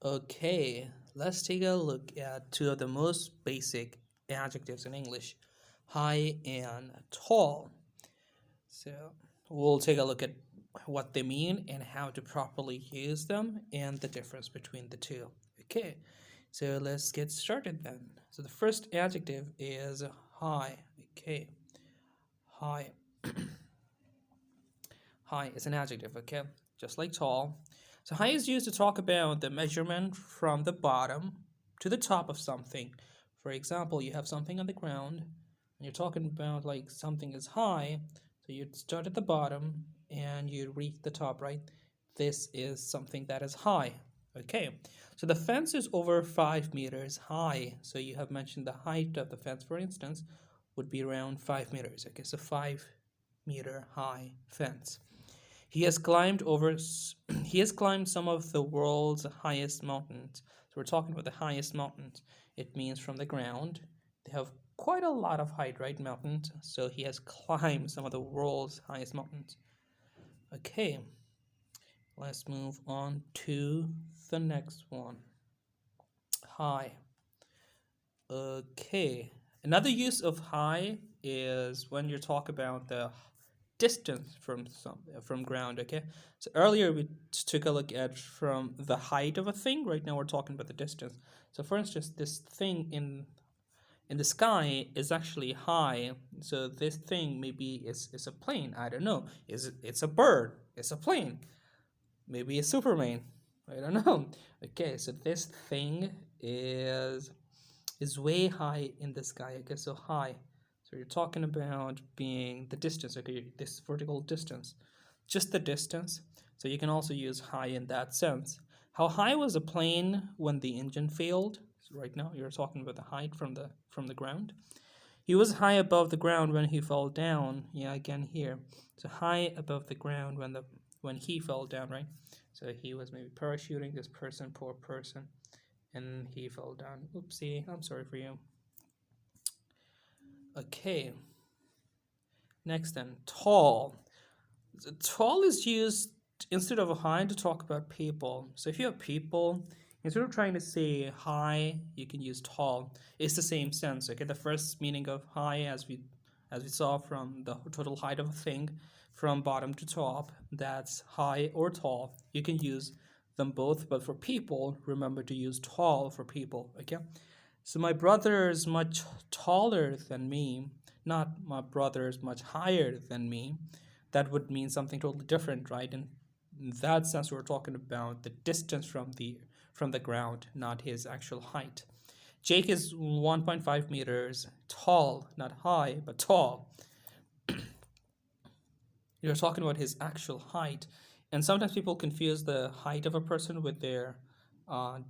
Okay, let's take a look at two of the most basic adjectives in English, high and tall. So we'll take a look at what they mean and how to properly use them and the difference between the two. Okay, so let's get started then. So the first adjective is high. Okay, high. High is an adjective, okay? Just like tall. So high is used to talk about the measurement from the bottom to the top of something. For example, you have something on the ground and you're talking about like something is high. So you'd start at the bottom and you reach the top, right? This is something that is high. Okay, so the fence is over 5 meters high. So you have mentioned the height of the fence, for instance, would be around 5 meters. Okay, so 5 meter high fence. He has climbed over he has climbed some of the world's highest mountains. So we're talking about the highest mountains. It means from the ground. They have quite a lot of height, right? Mountains. So he has climbed some of the world's highest mountains. Okay, let's move on to the next one. High. Okay. Another use of high is when you talk about the distance from ground. Okay, so earlier we took a look at from the height of a thing. Right now we're talking about the distance. So for instance, this thing in the sky is actually high. So this thing maybe is a plane. I don't know. It's a bird? It's a plane. Maybe it's Superman. I don't know. Okay, so this thing is is way high in the sky. I guess so high. So you're talking about being the distance, okay, this vertical distance, just the distance. So you can also use high in that sense. How high was a plane when the engine failed? So right now you're talking about the height from the ground. He was high above the ground when he fell down. Yeah, again here. So high above the ground when he fell down, right? So he was maybe parachuting this person, poor person, and he fell down. Oopsie, I'm sorry for you. Okay, next then, tall. So tall is used instead of high to talk about people. So if you have people, instead of trying to say high, you can use tall. It's the same sense. Okay, the first meaning of high, as we saw from the total height of a thing, from bottom to top, that's high or tall. You can use them both, but for people, remember to use tall for people. Okay, so my brother is much taller than me, not my brother is much higher than me. That would mean something totally different, right? And in that sense, we're talking about the distance from the ground, not his actual height. Jake is 1.5 meters tall, not high, but tall. You're talking about his actual height. And sometimes people confuse the height of a person with their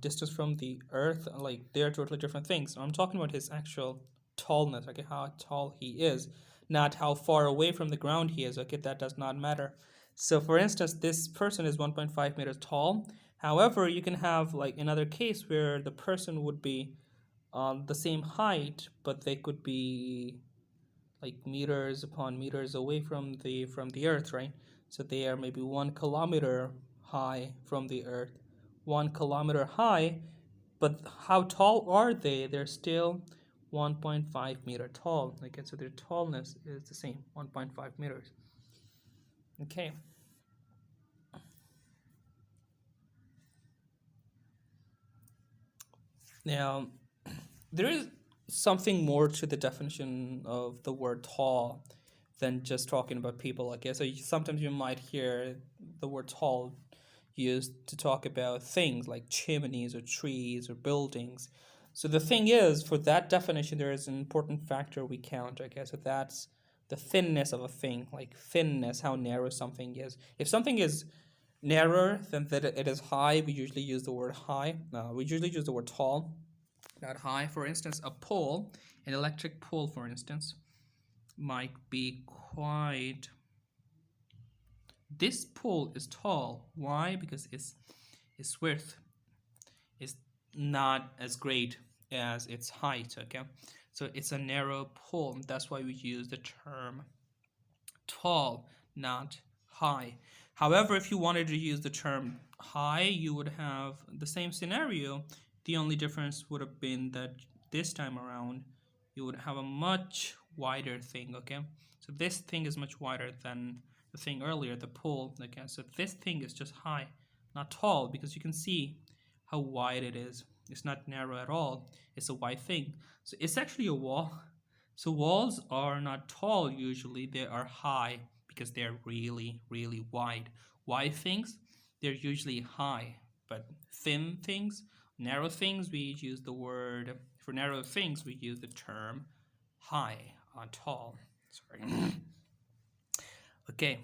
distance from the earth. Like they're totally different things. I'm talking about his actual tallness, okay, how tall he is, not how far away from the ground he is, okay, that does not matter. So, for instance, this person is 1.5 meters tall. However, you can have like another case where the person would be on the same height, but they could be like meters upon meters away from the earth, right? So they are maybe 1 kilometer high from the earth, 1 kilometer high, but how tall are they? They're still 1.5 meter tall. Okay, so their tallness is the same, 1.5 meters. Okay, now there is something more to the definition of the word tall than just talking about people. Okay, so sometimes you might hear the word tall used to talk about things like chimneys or trees or buildings. So the thing is, for that definition, there is an important factor we count. Okay, so that's the thinness of a thing, like thinness, how narrow something is. If something is narrower than that it is high, we usually use the word high. We usually use the word tall, not high. For instance, a pole, an electric pole, for instance, might be quite. This pole is tall. Why? Because its width is not as great as its height. Okay, so it's a narrow pole. That's why we use the term tall, not high. However, if you wanted to use the term high, you would have the same scenario. The only difference would have been that this time around, you would have a much wider thing, okay? So this thing is much wider than the thing earlier, the pole, okay? So this thing is just high, not tall, because you can see how wide it is. It's not narrow at all. It's a wide thing. So it's actually a wall. So walls are not tall usually, they are high because they're really, really wide. Wide things, they're usually high, but thin things, narrow things, we use the word, for narrow things, we use the term high, tall. Sorry. Okay.